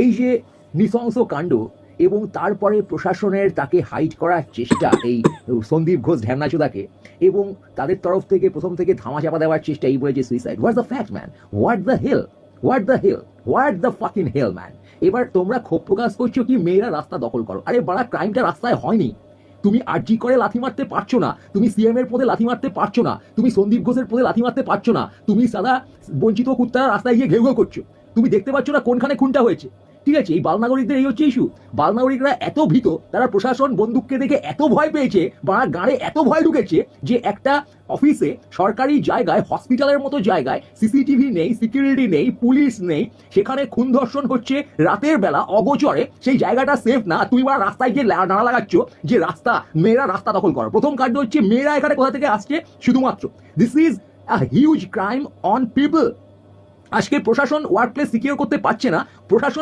এই যে নৃশংস কাণ্ড এবং তারপরে প্রশাসনের তাকে হাইড করার চেষ্টা এই সন্দীপ ঘোষ ঢ্যামনাচোদাকে, এবং তাদের তরফ থেকে প্রথম থেকে ধামাচাপা দেওয়ার চেষ্টা, এই বলে যে suicide. What's the fact man? What the hell? What the hell? What the fucking hell man? এবার তোমরা ক্ষোভ প্রকাশ করছো কি মেয়েরা রাস্তা দখল করো। আরে বাড়া, ক্রাইমটা রাস্তায় হয়নি। তুমি আরজি করে লাথি মারতে পারছো না, তুমি সিএম এর পদে লাথি মারতে পারছো না, তুমি সন্দীপ ঘোষের পদে লাথি মারতে পারছো না, তুমি সাদা বঞ্চিত কুত্তারা রাস্তায় গিয়ে ঘেউ ঘেউ করছো। তুমি দেখতে পাচ্ছ না কোনখানে খুনটা হয়েছে? ঠিক আছে, এই বাল নাগরিকদের এই হচ্ছে ইস্যু। বাল নাগরিকরা এত ভীত, তারা প্রশাসন বন্দুককে দেখে এত ভয় পেয়েছে, বা গাড়ে এত ভয় ঢুকেছে যে একটা অফিসে, সরকারি জায়গায়, হসপিটালের মতো জায়গায় সিসিটিভি নেই, সিকিউরিটি নেই, পুলিশ নেই, সেখানে খুন ধর্ষণ হচ্ছে রাতের বেলা অগোচরে, সেই জায়গাটা সেফ না। তুই বা রাস্তায় গিয়ে নাড়া লাগাচ্ছ যে রাস্তা, মেয়েরা রাস্তা দখল করো। প্রথম কাণ্ড হচ্ছে মেয়েরা এখানে কোথা থেকে আসছে শুধুমাত্র। This is a huge crime on people. আজকে প্রশাসন ওয়ার্ক প্লেস সিকিউর করতে পারছে না, প্রশাসন